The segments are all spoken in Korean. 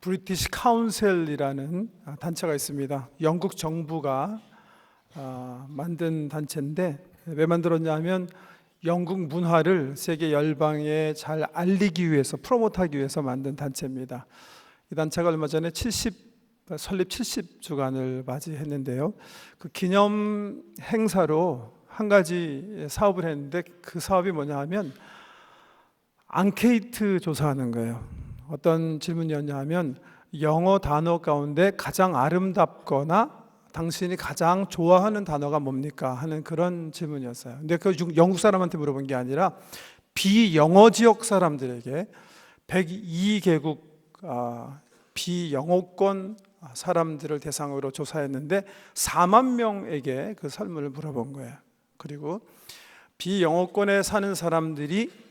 브리티시 카운셀이라는 단체가 있습니다. 영국 정부가 만든 단체인데 왜 만들었냐 하면 영국 문화를 세계 열방에 잘 알리기 위해서, 프로모트하기 위해서 만든 단체입니다. 이 단체가 얼마 전에 설립 70주간을 맞이했는데요. 그 기념 행사로 한 가지 사업을 했는데 그 사업이 뭐냐 하면 앙케이트 조사하는 거예요. 어떤 질문이었냐 하면 영어 단어 가운데 가장 아름답거나 당신이 가장 좋아하는 단어가 뭡니까? 하는 그런 질문이었어요. 근데 그 영국 사람한테 물어본 게 아니라 비영어 지역 사람들에게 102개국 비영어권 사람들을 대상으로 조사했는데 4만 명에게 그 설문을 물어본 거예요. 그리고 비영어권에 사는 사람들이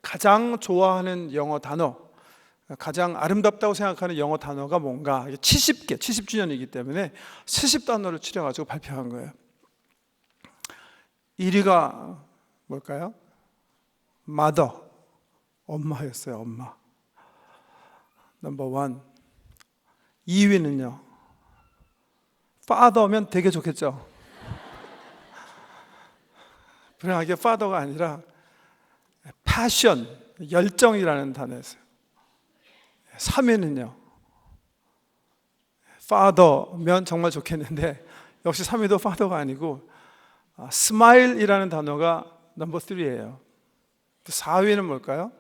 가장 좋아하는 영어 단어, 가장 아름답다고 생각하는 영어 단어가 뭔가 70개, 70주년이기 때문에 70단어를 추려가지고 발표한 거예요. 1위가 뭘까요? mother, 엄마였어요. 엄마. 넘버 1. 2위는요 father면 되게 좋겠죠. 불행하게 father가 아니라 passion, 열정이라는 단어였어요. 3위는요 father면 정말 좋겠는데 역시 3위도 father가 아니고 smile이라는 단어가 넘버 3예요. 4위는 뭘까요?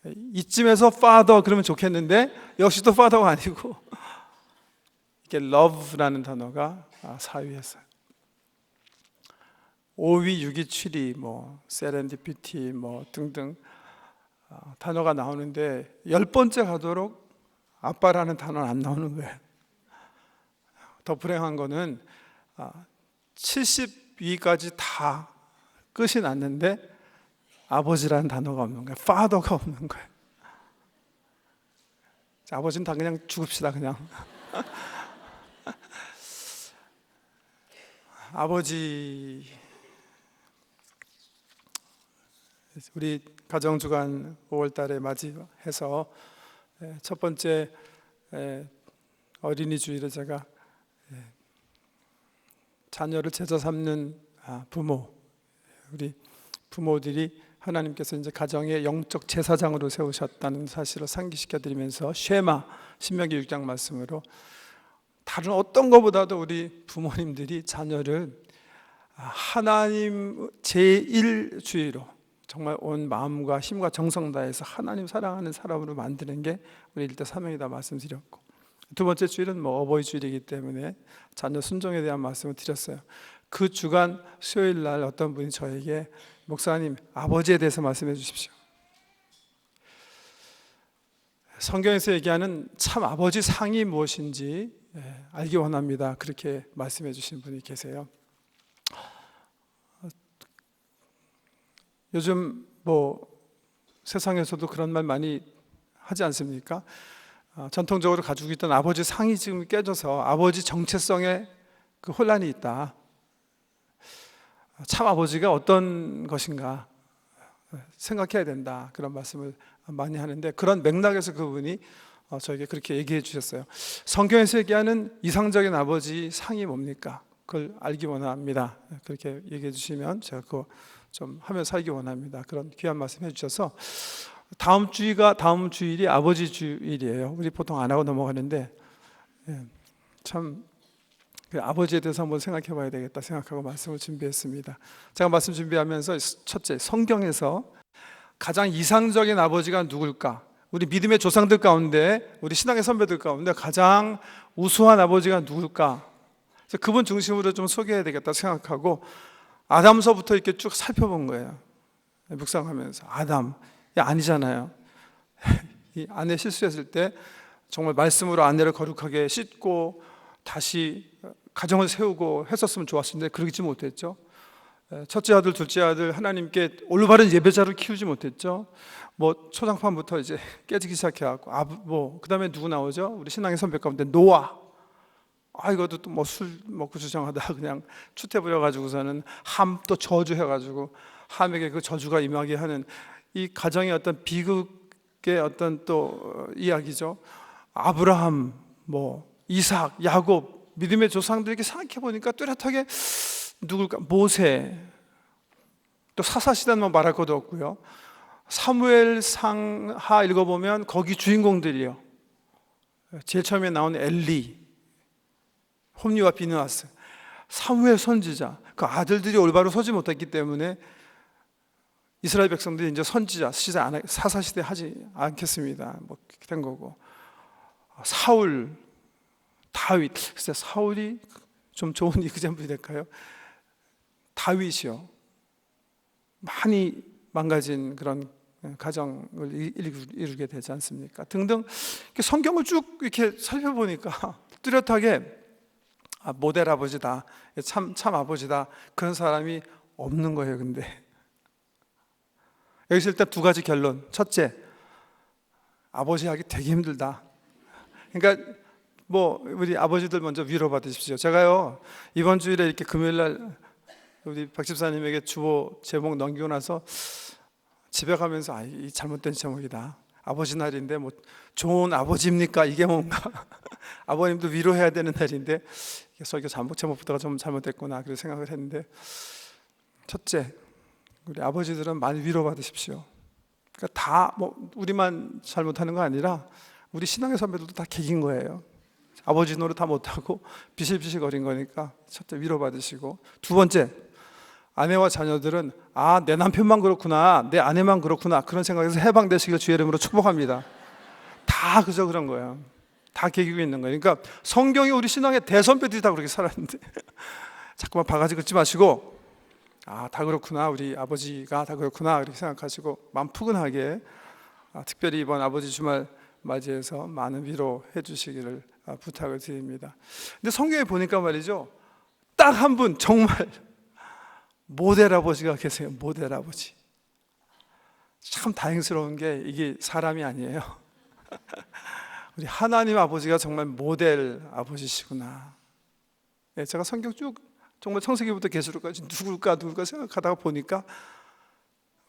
이쯤에서 father 그러면 좋겠는데 역시 또 father가 아니고 이게 love라는 단어가 4위였어요. 5위, 6위, 7위, serendipity 등등 단어가 나오는데 10번째 가도록 아빠라는 단어는 안 나오는 거예요. 더 불행한 거는 70위까지 다 끝이 났는데 아버지라는 단어가 없는 거예요. father가 없는 거예요. 자, 아버지는 다 그냥 죽읍시다 그냥. 아버지, 우리 가정주간 5월달에 맞이해서 첫 번째 어린이 주일에 제가 자녀를 제자 삼는 부모, 우리 부모들이 하나님께서 이제 가정의 영적 제사장으로 세우셨다는 사실을 상기시켜드리면서 쉐마 신명기 6장 말씀으로 다른 어떤 것보다도 우리 부모님들이 자녀를 하나님 제1주의로 정말 온 마음과 힘과 정성 다해서 하나님 사랑하는 사람으로 만드는 게 우리 일대 사명이다 말씀드렸고, 두 번째 주일은 어버이 주일이기 때문에 자녀 순종에 대한 말씀을 드렸어요. 그 주간 수요일 날 어떤 분이 저에게 목사님 아버지에 대해서 말씀해 주십시오. 성경에서 얘기하는 참 아버지 상이 무엇인지 알기 원합니다. 그렇게 말씀해 주신 분이 계세요. 요즘 세상에서도 그런 말 많이 하지 않습니까? 전통적으로 가지고 있던 아버지 상이 지금 깨져서 아버지 정체성에 그 혼란이 있다. 참 아버지가 어떤 것인가 생각해야 된다. 그런 말씀을 많이 하는데 그런 맥락에서 그분이 저에게 그렇게 얘기해 주셨어요. 성경에서 얘기하는 이상적인 아버지 상이 뭡니까? 그걸 알기 원합니다. 그렇게 얘기해 주시면 제가 그거 좀 하며 살기 원합니다. 그런 귀한 말씀 해주셔서 다음 주일이 아버지 주일이에요. 우리 보통 안 하고 넘어가는데 참 아버지에 대해서 한번 생각해 봐야 되겠다 생각하고 말씀을 준비했습니다. 제가 말씀 준비하면서 첫째, 성경에서 가장 이상적인 아버지가 누굴까? 우리 믿음의 조상들 가운데, 우리 신앙의 선배들 가운데 가장 우수한 아버지가 누굴까? 그분 중심으로 좀 소개해야 되겠다 생각하고 아담서부터 이렇게 쭉 살펴본 거예요. 묵상하면서 아담, 아니잖아요. 이 아내 실수했을 때 정말 말씀으로 아내를 거룩하게 씻고 다시 가정을 세우고 했었으면 좋았을 텐데 그러지 못했죠. 첫째 아들, 둘째 아들 하나님께 올바른 예배자를 키우지 못했죠. 초장판부터 이제 깨지기 시작해갖고 그 다음에 누구 나오죠? 우리 신앙의 선배 가운데 노아. 이것도 또 술 먹고 주장하다 그냥 추태 부려가지고서는 함 또 저주해가지고 함에게 그 저주가 임하게 하는 이 가정의 어떤 비극 어떤 또 이야기죠. 아브라함, 이삭, 야곱, 믿음의 조상들에게 생각해 보니까 뚜렷하게 누굴까? 모세, 또 사사시대는 말할 것도 없고요. 사무엘상하 읽어보면 거기 주인공들이요. 제일 처음에 나온 엘리, 홈리와 비느하스, 사무엘 선지자, 그 아들들이 올바로 서지 못했기 때문에 이스라엘 백성들이 이제 선지자 시대 사사시대 하지 않겠습니다. 그렇게 된 거고. 사울, 다윗. 글쎄 사울이 좀 좋은 이그잼플이 될까요? 다윗이요. 많이 망가진 그런 가정을 이루게 되지 않습니까? 등등 성경을 쭉 이렇게 살펴보니까 뚜렷하게 모델 아버지다, 참 아버지다, 그런 사람이 없는 거예요. 근데 여기서 일단 두 가지 결론. 첫째, 아버지 하기 되게 힘들다. 그러니까 우리 아버지들 먼저 위로받으십시오. 제가요 이번 주일에 이렇게 금요일날 우리 박 집사님에게 주보 제목 넘기고 나서 집에 가면서 이 잘못된 제목이다. 아버지 날인데 좋은 아버지입니까? 이게 뭔가 아버님도 위로해야 되는 날인데 설교 제목부터가 좀 잘못됐구나 그렇게 생각을 했는데, 첫째, 우리 아버지들은 많이 위로받으십시오. 그러니까 다 우리만 잘못하는 거 아니라 우리 신앙의 선배들도 다 개긴 거예요. 아버지 노릇 다 못하고 비실비실 거린 거니까 첫째 위로받으시고, 두 번째, 아내와 자녀들은 내 남편만 그렇구나, 내 아내만 그렇구나, 그런 생각에서 해방되시길 주의 이름으로 축복합니다. 다 그저 그런 거예요. 다 개기고 있는 거예요. 그러니까 성경이 우리 신앙의 대선배들이 다 그렇게 살았는데 자꾸만 바가지 긁지 마시고 다 그렇구나, 우리 아버지가 다 그렇구나 그렇게 생각하시고 마음 푸근하게 특별히 이번 아버지 주말 맞이해서 많은 위로해 주시기를 부탁을 드립니다. 근데 성경에 보니까 말이죠, 딱 한 분 정말 모델 아버지가 계세요. 모델 아버지. 참 다행스러운 게 이게 사람이 아니에요. 우리 하나님 아버지가 정말 모델 아버지시구나. 제가 성경 쭉 정말 창세기부터 계시록까지 누굴까 생각하다가 보니까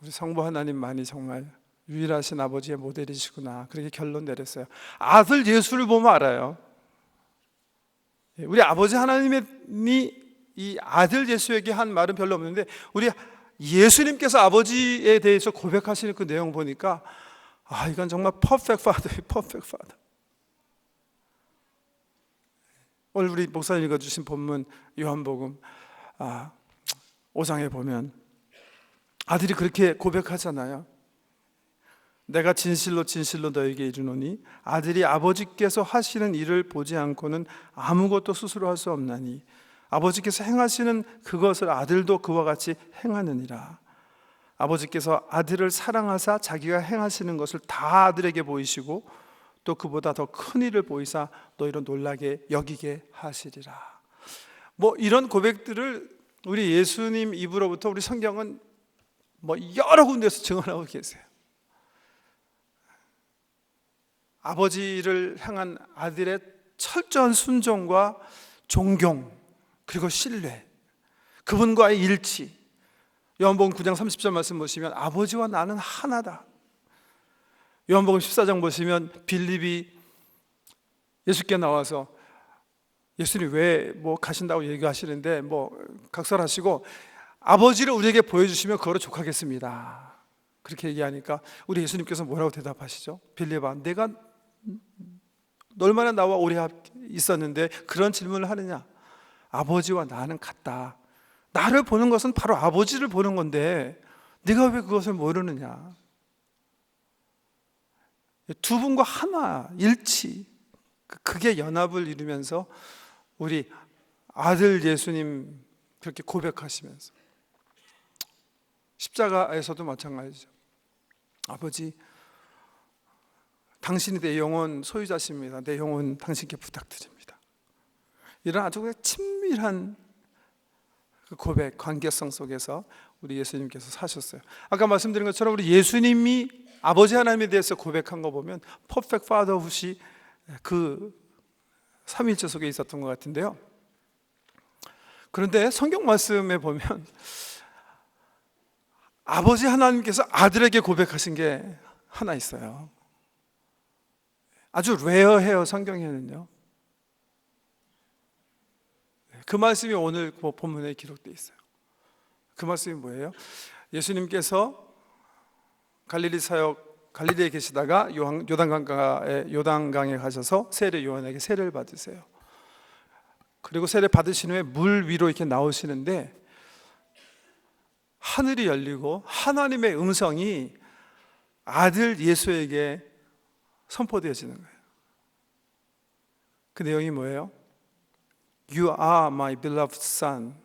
우리 성부 하나님만이 정말 유일하신 아버지의 모델이시구나, 그렇게 결론 내렸어요. 아들 예수를 보면 알아요. 우리 아버지 하나님이 이 아들 예수에게 한 말은 별로 없는데 우리 예수님께서 아버지에 대해서 고백하시는 그 내용 보니까 이건 정말 퍼펙트 파더예요. 퍼펙트 파더. 오늘 우리 목사님 읽어주신 본문 요한복음 5장에 보면 아들이 그렇게 고백하잖아요. 내가 진실로 진실로 너에게 이르노니 아들이 아버지께서 하시는 일을 보지 않고는 아무것도 스스로 할 수 없나니 아버지께서 행하시는 그것을 아들도 그와 같이 행하느니라. 아버지께서 아들을 사랑하사 자기가 행하시는 것을 다 아들에게 보이시고 또 그보다 더 큰 일을 보이사 너희로 놀라게 여기게 하시리라. 이런 고백들을 우리 예수님 입으로부터 우리 성경은 여러 군데서 증언하고 계세요. 아버지를 향한 아들의 철저한 순종과 존경, 그리고 신뢰, 그분과의 일치. 요한복음 9장 30절 말씀 보시면 아버지와 나는 하나다. 요한복음 14장 보시면 빌립이 예수께 나와서 예수님 왜 가신다고 얘기하시는데 각설하시고 아버지를 우리에게 보여주시면 그거로 족하겠습니다. 그렇게 얘기하니까 우리 예수님께서 뭐라고 대답하시죠? 빌립아, 내가 얼마나 나와 오래 있었는데 그런 질문을 하느냐? 아버지와 나는 같다. 나를 보는 것은 바로 아버지를 보는 건데 네가 왜 그것을 모르느냐? 두 분과 하나, 일치, 그게 연합을 이루면서 우리 아들 예수님 그렇게 고백하시면서 십자가에서도 마찬가지죠. 아버지, 당신이 내 영혼 소유자십니다. 내 영혼 당신께 부탁드립니다. 이런 아주 친밀한 고백, 관계성 속에서 우리 예수님께서 사셨어요. 아까 말씀드린 것처럼 우리 예수님이 아버지 하나님에 대해서 고백한 거 보면 퍼펙트 파더훗이 그 삼위일체 속에 있었던 것 같은데요. 그런데 성경 말씀에 보면 아버지 하나님께서 아들에게 고백하신 게 하나 있어요. 아주 레어해요, 성경에는요. 그 말씀이 오늘 본문에 기록되어 있어요. 그 말씀이 뭐예요? 예수님께서 갈릴리 사역, 갈릴리에 계시다가 요단강에 가셔서 세례 요한에게 세례를 받으세요. 그리고 세례 받으신 후에 물 위로 이렇게 나오시는데 하늘이 열리고 하나님의 음성이 아들 예수에게 선포되어지는 거예요. 그 내용이 뭐예요? You are my beloved son.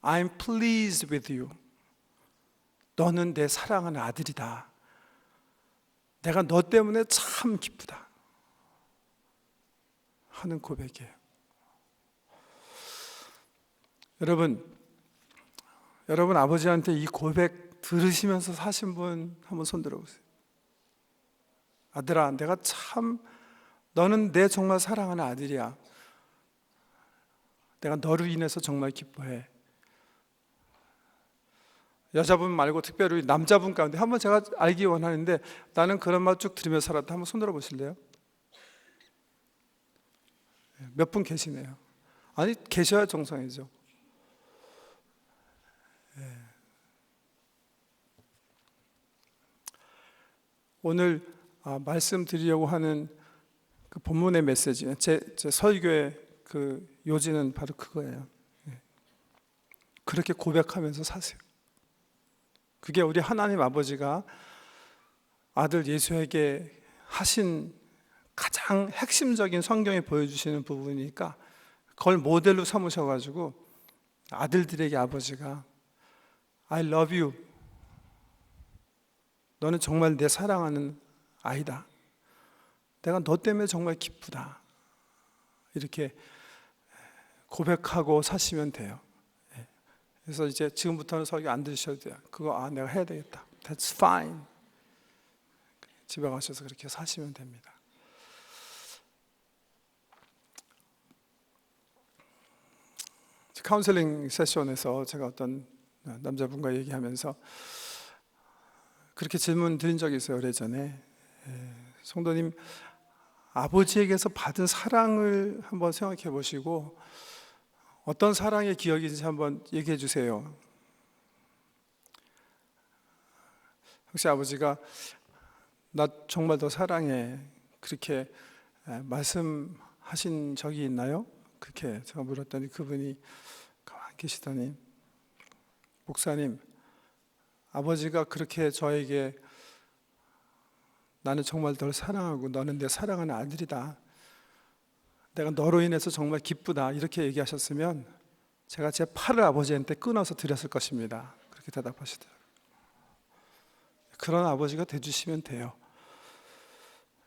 I'm pleased with you. 너는 내 사랑하는 아들이다. 내가 너 때문에 참 기쁘다 하는 고백이에요. 여러분 아버지한테 이 고백 들으시면서 사신 분 한번 손 들어보세요. 아들아, 내가 참 너는 내 정말 사랑하는 아들이야. 내가 너로 인해서 정말 기뻐해. 여자분 말고 특별히 남자분 가운데 한번 제가 알기 원하는데 나는 그런 말 쭉 들으면서 살았다. 한번 손 들어 보실래요? 몇 분 계시네요. 아니, 계셔야 정상이죠. 오늘 말씀드리려고 하는 그 본문의 메시지, 제 설교의 그 요지는 바로 그거예요. 그렇게 고백하면서 사세요. 그게 우리 하나님 아버지가 아들 예수에게 하신 가장 핵심적인 성경에 보여주시는 부분이니까 그걸 모델로 삼으셔가지고 아들들에게 아버지가 I love you. 너는 정말 내 사랑하는 아이다. 내가 너 때문에 정말 기쁘다. 이렇게 고백하고 사시면 돼요. 그래서 이제 지금부터는 설교 안 들으셔도 돼요. 그거 내가 해야 되겠다. That's fine. 집에 가셔서 그렇게 사시면 됩니다. 카운셀링 세션에서 제가 어떤 남자분과 얘기하면서 그렇게 질문 드린 적이 있어요. 오래전에. 성도님, 아버지에게서 받은 사랑을 한번 생각해 보시고 어떤 사랑의 기억인지 한번 얘기해 주세요. 혹시 아버지가 나 정말 더 사랑해 그렇게 말씀하신 적이 있나요? 그렇게 제가 물었더니 그분이 가만히 계시더니 목사님, 아버지가 그렇게 저에게 나는 정말 널 사랑하고 너는 내 사랑하는 아들이다. 내가 너로 인해서 정말 기쁘다. 이렇게 얘기하셨으면 제가 제 팔을 아버지한테 끊어서 드렸을 것입니다. 그렇게 대답하시더라고요. 그런 아버지가 돼주시면 돼요.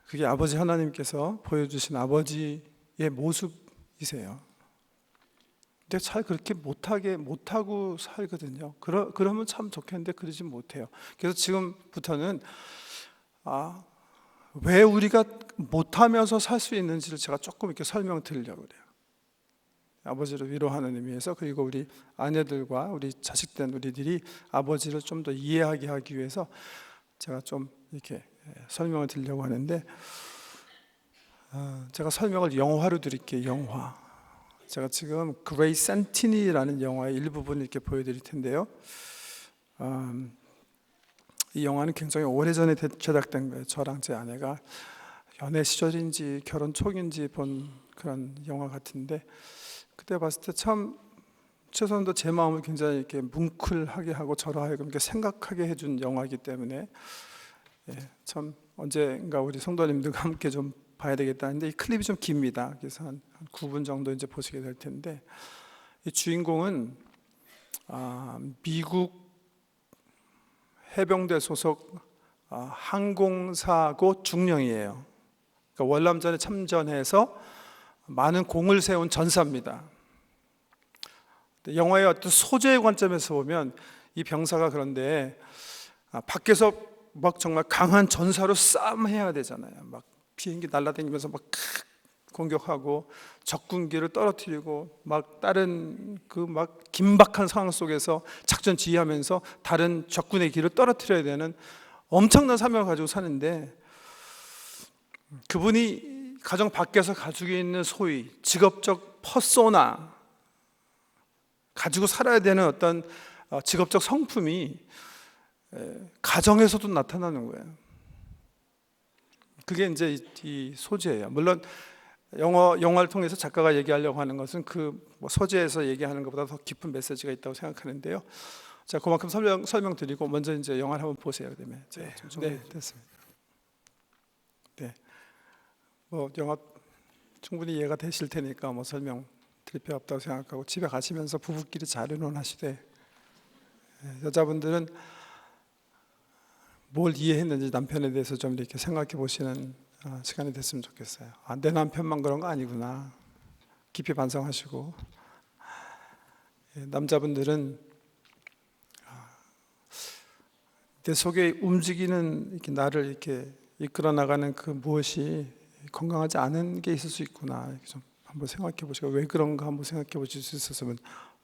그게 아버지 하나님께서 보여주신 아버지의 모습이세요. 근데 잘 그렇게 못하고 살거든요. 그러면 참 좋겠는데 그러지 못해요. 그래서 지금부터는 왜 우리가 못하면서 살 수 있는지를 제가 조금 이렇게 설명드리려고 그래요. 아버지를 위로하는 의미에서, 그리고 우리 아내들과 우리 자식된 우리들이 아버지를 좀 더 이해하게 하기 위해서 제가 좀 이렇게 설명을 드리려고 하는데, 제가 설명을 영화로 드릴게요. 영화. 제가 지금 그레이 센티니라는 영화의 일부분을 이렇게 보여드릴 텐데요. 이 영화는 굉장히 오래전에 제작된 거예요. 저랑 제 아내가 연애 시절인지 결혼 초기인지 본 그런 영화 같은데, 그때 봤을 때 참 최소한도 제 마음을 굉장히 이렇게 뭉클하게 하고 저로 하여금 이렇게 생각하게 해준 영화이기 때문에 참 언젠가 우리 성도님들과 함께 좀 봐야 되겠다는데, 이 클립이 좀 깁니다. 그래서 한 9분 정도 이제 보시게 될 텐데, 이 주인공은 미국 해병대 소속 항공사고 중령이에요. 그러니까 월남전에 참전해서 많은 공을 세운 전사입니다. 영화의 어떤 소재의 관점에서 보면 이 병사가 그런데 밖에서 막 정말 강한 전사로 싸움해야 되잖아요. 막 비행기 날아다니면서 막 공격하고 적군기를 떨어뜨리고 막 다른 그 막 긴박한 상황 속에서 작전 지휘하면서 다른 적군의 기를 떨어뜨려야 되는 엄청난 사명을 가지고 사는데, 그분이 가정 밖에서 가지고 있는 소위 직업적 퍼소나, 가지고 살아야 되는 어떤 직업적 성품이 가정에서도 나타나는 거예요. 그게 이제 이 소재예요. 물론 영화를 통해서 작가가 얘기하려고 하는 것은 그 소재에서 얘기하는 것보다 더 깊은 메시지가 있다고 생각하는데요. 자, 그만큼 설명드리고 먼저 이제 영화를 한번 보세요. 그다음에 네, 됐습니다. 네, 영화 충분히 이해가 되실 테니까 설명 드릴 필요 없다고 생각하고 집에 가시면서 부부끼리 잘 의논하시되, 여자분들은 뭘 이해했는지 남편에 대해서 좀 이렇게 생각해 보시는 시간이 됐으면 좋겠어요. 내 남편만 그런 거 아니구나 깊이 반성하시고, 남자분들은 내 속에 움직이는 이렇게 나를 이렇게 이끌어 나가는 그 무엇이 건강하지 않은 게 있을 수 있구나, 이렇게 좀 한번 생각해 보시고 왜 그런가 한번 생각해 보실 수 있었으면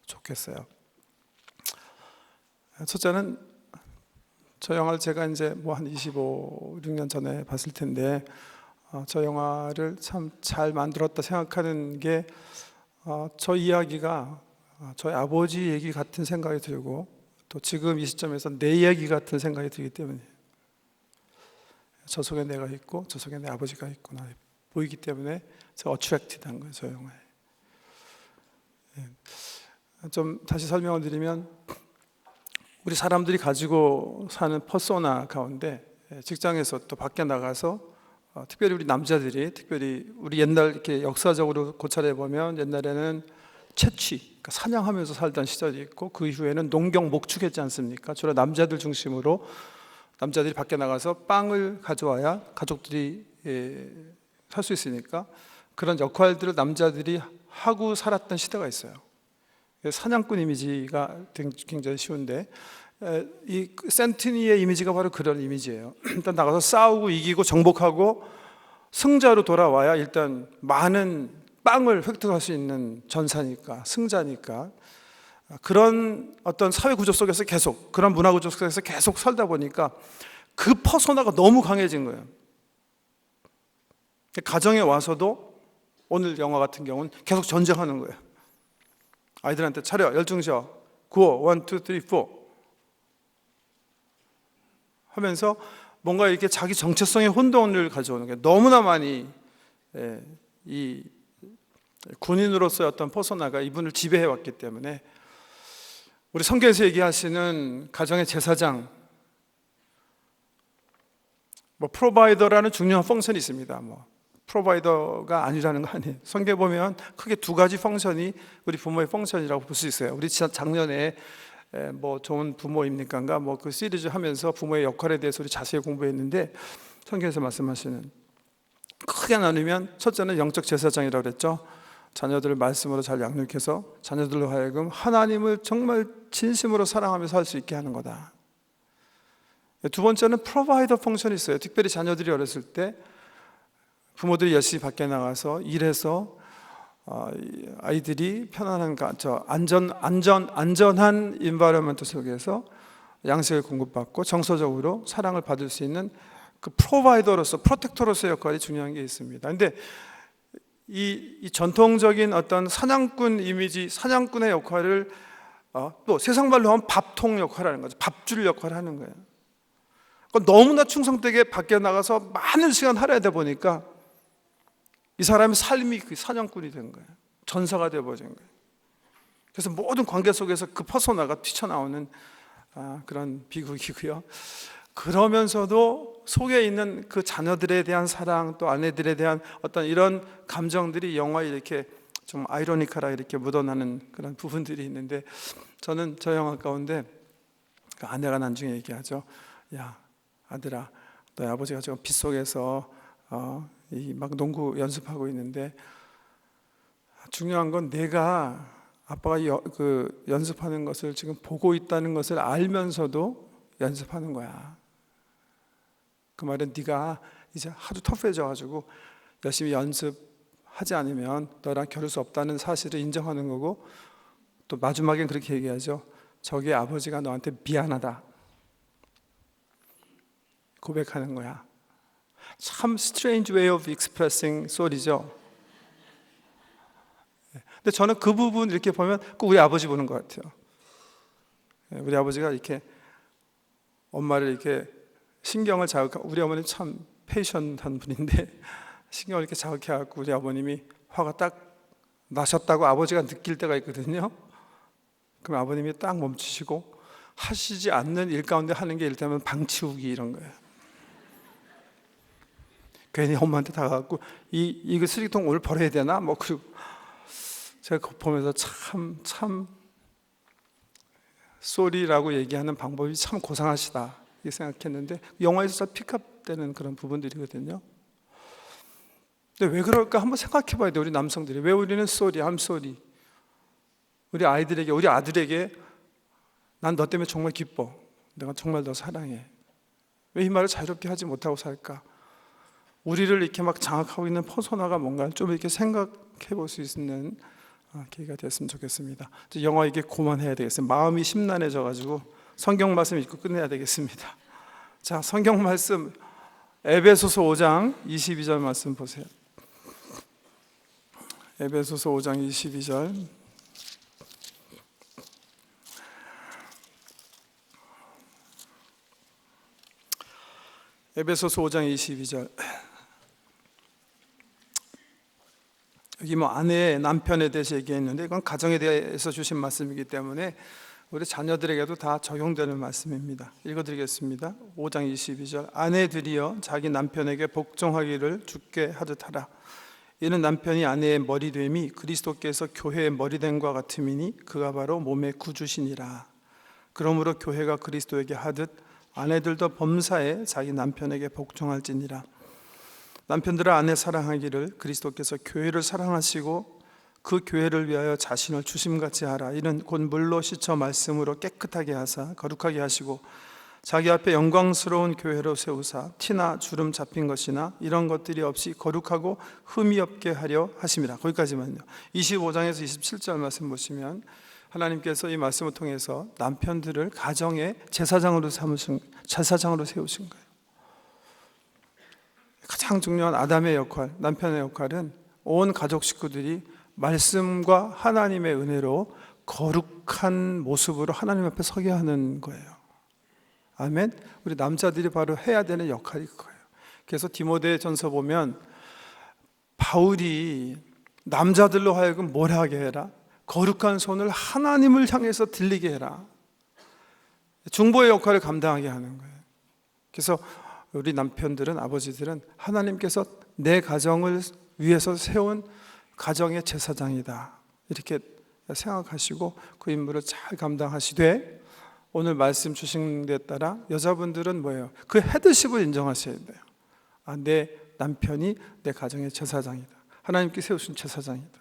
좋겠어요. 첫째는 저 영화를 제가 이제 한 6년 전에 봤을 텐데, 저 영화를 참 잘 만들었다 생각하는 게 저 이야기가 저희 아버지 얘기 같은 생각이 들고, 또 지금 이 시점에서 내 이야기 같은 생각이 들기 때문에, 저 속에 내가 있고 저 속에 내 아버지가 있구나 보이기 때문에 제가 어트랙티드한 거예요, 저 영화에. 좀 다시 설명을 드리면, 우리 사람들이 가지고 사는 퍼소나 가운데 직장에서 또 밖에 나가서 특별히 우리 남자들이, 특별히 우리 옛날 이렇게 역사적으로 고찰해 보면 옛날에는 채취, 그러니까 사냥하면서 살던 시절이 있고 그 이후에는 농경 목축했지 않습니까? 주로 남자들 중심으로 남자들이 밖에 나가서 빵을 가져와야 가족들이 살 수 있으니까 그런 역할들을 남자들이 하고 살았던 시대가 있어요. 사냥꾼 이미지가 굉장히 쉬운데, 이 센티니의 이미지가 바로 그런 이미지예요. 일단 나가서 싸우고 이기고 정복하고 승자로 돌아와야 일단 많은 빵을 획득할 수 있는 전사니까, 승자니까. 그런 어떤 사회 구조 속에서 계속, 그런 문화 구조 속에서 계속 살다 보니까 그 퍼소나가 너무 강해진 거예요. 가정에 와서도 오늘 영화 같은 경우는 계속 전쟁하는 거예요. 아이들한테 차려, 열중셔, 구호, 1, 2, 3, 4 하면서 뭔가 이렇게 자기 정체성의 혼돈을 가져오는 게 너무나 많이, 이 군인으로서의 어떤 퍼소나가 이분을 지배해 왔기 때문에, 우리 성경에서 얘기하시는 가정의 제사장, 프로바이더라는 중요한 펑션이 있습니다. 프로바이더가 아니라는 거 아니에요. 성경에 보면 크게 두 가지 펑션이 우리 부모의 펑션이라고 볼 수 있어요. 우리 작년에 좋은 부모입니까인가 그 시리즈 하면서 부모의 역할에 대해서 우리 자세히 공부했는데, 성경에서 말씀하시는, 크게 나누면 첫째는 영적 제사장이라고 그랬죠. 자녀들을 말씀으로 잘 양육해서 자녀들로 하여금 하나님을 정말 진심으로 사랑하며 살 수 있게 하는 거다. 두 번째는 프로바이더 펑션이 있어요. 특별히 자녀들이 어렸을 때 부모들이 열심히 밖에 나가서 일해서 아이들이 편안한 안전한 인바이러먼트 속에서 양식을 공급받고 정서적으로 사랑을 받을 수 있는 그 프로바이더로서, 프로텍터로서의 역할이 중요한 게 있습니다. 근데 이 전통적인 어떤 사냥꾼 이미지, 사냥꾼의 역할을 또 세상 말로 하면 밥통 역할을 하는 거죠. 밥줄 역할을 하는 거예요. 그러니까 너무나 충성되게 밖에 나가서 많은 시간 살아야 보니까 이 사람의 삶이 그 사냥꾼이 된 거예요. 전사가 되어버린 거예요. 그래서 모든 관계 속에서 그 퍼소나가 뛰쳐나오는 그런 비극이고요. 그러면서도 속에 있는 그 자녀들에 대한 사랑, 또 아내들에 대한 어떤 이런 감정들이 영화에 이렇게 좀 아이러니컬하게 이렇게 묻어나는 그런 부분들이 있는데, 저는 저 영화 가운데 그 아내가 나중에 얘기하죠. 야, 아들아, 너희 아버지가 지금 빗속에서 막 농구 연습하고 있는데, 중요한 건 내가 아빠가 그 연습하는 것을 지금 보고 있다는 것을 알면서도 연습하는 거야. 그 말은 네가 이제 하도 터프해져가지고 열심히 연습하지 않으면 너랑 겨룰 수 없다는 사실을 인정하는 거고, 또 마지막엔 그렇게 얘기하죠. 저기 아버지가 너한테 미안하다 고백하는 거야. 참 strange way of expressing soul이죠. 근데 저는 그 부분 이렇게 보면 꼭 우리 아버지 보는 것 같아요. 우리 아버지가 이렇게 엄마를 이렇게 신경을 자극하고, 우리 어머니 참 페이션한 분인데 신경을 이렇게 자극해갖고 우리 아버님이 화가 딱 나셨다고 아버지가 느낄 때가 있거든요. 그럼 아버님이 딱 멈추시고 하시지 않는 일 가운데 하는 게 이를테면 방 치우기 이런 거예요. 괜히 엄마한테 다가가고 이거 쓰레기통 오늘 버려야 되나? 뭐 그리고 제가 그거 보면서 참 쏘리라고 얘기하는 방법이 참 고상하시다 이렇게 생각했는데, 영화에서 픽업되는 그런 부분들이거든요. 근데 왜 그럴까 한번 생각해 봐야 돼요. 우리 남성들이 왜 우리는 쏘리, I'm sorry, 우리 아이들에게, 우리 아들에게 난 너 때문에 정말 기뻐, 내가 정말 너 사랑해, 왜 이 말을 자유롭게 하지 못하고 살까? 우리를 이렇게 막 장악하고 있는 퍼소나가 뭔가 좀 이렇게 생각해 볼 수 있는 계기가 됐으면 좋겠습니다. 영화 이게 그만해야 되겠어요. 마음이 심란해져 가지고 성경 말씀 읽고 끝내야 되겠습니다. 자, 성경 말씀 에베소서 5장 22절 말씀 보세요. 에베소서 5장 22절. 에베소서 5장 22절. 여기 뭐 아내, 남편에 대해서 얘기했는데 이건 가정에 대해서 주신 말씀이기 때문에 우리 자녀들에게도 다 적용되는 말씀입니다. 읽어드리겠습니다. 5장 22절. 아내들이여 자기 남편에게 복종하기를 주께 하듯 하라. 이는 남편이 아내의 머리됨이 그리스도께서 교회의 머리됨과 같음이니 그가 바로 몸의 구주시니라. 그러므로 교회가 그리스도에게 하듯 아내들도 범사에 자기 남편에게 복종할지니라. 남편들아 아내 사랑하기를 그리스도께서 교회를 사랑하시고 그 교회를 위하여 자신을 주심같이 하라. 이는 곧 물로 씻어 말씀으로 깨끗하게 하사 거룩하게 하시고 자기 앞에 영광스러운 교회로 세우사 티나 주름 잡힌 것이나 이런 것들이 없이 거룩하고 흠이 없게 하려 하심이라. 거기까지만요. 25장에서 27절 말씀 보시면 하나님께서 이 말씀을 통해서 남편들을 가정의 제사장으로 세우신 거예요. 가장 중요한 아담의 역할, 남편의 역할은 온 가족 식구들이 말씀과 하나님의 은혜로 거룩한 모습으로 하나님 앞에 서게 하는 거예요. 아멘. 우리 남자들이 바로 해야 되는 역할이 그거예요. 그래서 디모데전서 보면 바울이 남자들로 하여금 뭘 하게 해라? 거룩한 손을 하나님을 향해서 들리게 해라. 중보의 역할을 감당하게 하는 거예요. 그래서 우리 남편들은, 아버지들은 하나님께서 내 가정을 위해서 세운 가정의 제사장이다 이렇게 생각하시고 그 임무를 잘 감당하시되, 오늘 말씀 주신 데 따라 여자분들은 뭐예요? 그 헤드십을 인정하셔야 돼요. 내 남편이 내 가정의 제사장이다, 하나님께 세우신 제사장이다.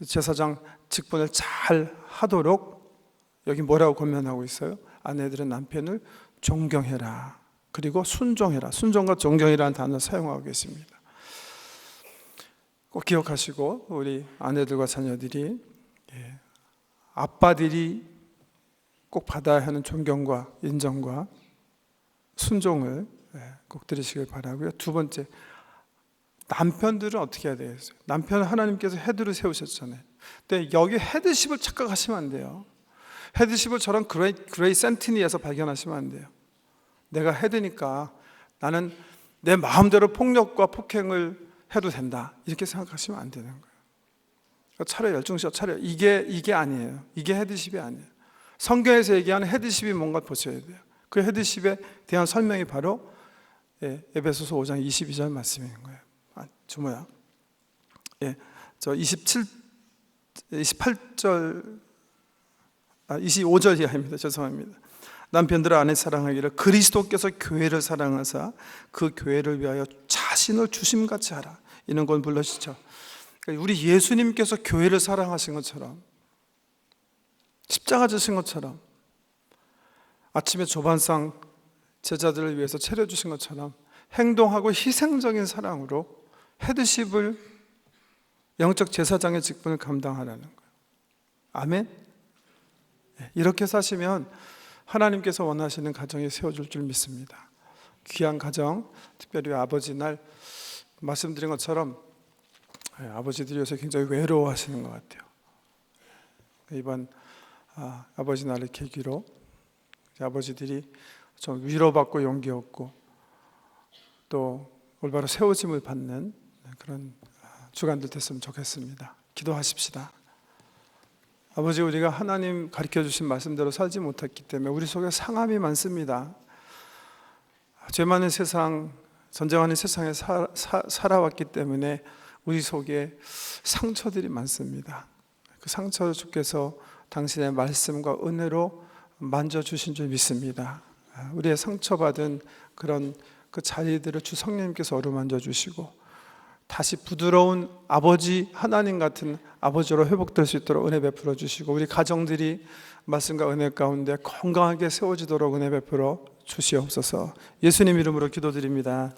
제사장 직분을 잘 하도록 여기 뭐라고 권면하고 있어요? 아내들은 남편을 존경해라, 그리고 순종해라. 순종과 존경이라는 단어 사용하고 계십니다. 꼭 기억하시고 우리 아내들과 자녀들이, 아빠들이 꼭 받아야 하는 존경과 인정과 순종을 꼭 들으시길 바라고요. 두 번째, 남편들은 어떻게 해야 되겠어요? 남편은 하나님께서 헤드를 세우셨잖아요. 근데 여기 헤드십을 착각하시면 안 돼요. 헤드십을 저런 그레이 센티니에서 발견하시면 안 돼요. 내가 헤드니까 나는 내 마음대로 폭력과 폭행을 해도 된다 이렇게 생각하시면 안 되는 거예요. 차라리 열중시켜, 차라리 이게 아니에요. 이게 헤드십이 아니에요. 성경에서 얘기하는 헤드십이 뭔가 보셔야 돼요. 그 헤드십에 대한 설명이 바로 에베소서 5장 22절 말씀인 거예요. 저 28절 25절 이하입니다. 죄송합니다. 남편들아 아내 사랑하기를 그리스도께서 교회를 사랑하사 그 교회를 위하여 자신을 주심같이 하라. 이는 곧 물러시죠. 우리 예수님께서 교회를 사랑하신 것처럼, 십자가 지신 것처럼, 아침에 조반상 제자들을 위해서 차려주신 것처럼 행동하고 희생적인 사랑으로 헤드십을, 영적 제사장의 직분을 감당하라는 거예요. 아멘. 이렇게 사시면 하나님께서 원하시는 가정이 세워질 줄 믿습니다. 귀한 가정, 특별히 아버지 날 말씀드린 것처럼 아버지들이 요새 굉장히 외로워하시는 것 같아요. 이번 아버지 날을 계기로 아버지들이 좀 위로받고 용기 얻고 또 올바로 세워짐을 받는 그런 주간들 됐으면 좋겠습니다. 기도하십시다. 아버지, 우리가 하나님 가르쳐 주신 말씀대로 살지 못했기 때문에 우리 속에 상함이 많습니다. 죄 많은 세상, 전쟁하는 세상에 살아왔기 때문에 우리 속에 상처들이 많습니다. 그 상처를 주께서 당신의 말씀과 은혜로 만져주신 줄 믿습니다. 우리의 상처받은 그런 그 자리들을 주 성령님께서 어루만져 주시고 다시 부드러운 아버지, 하나님 같은 아버지로 회복될 수 있도록 은혜 베풀어 주시고 우리 가정들이 말씀과 은혜 가운데 건강하게 세워지도록 은혜 베풀어 주시옵소서. 예수님 이름으로 기도드립니다.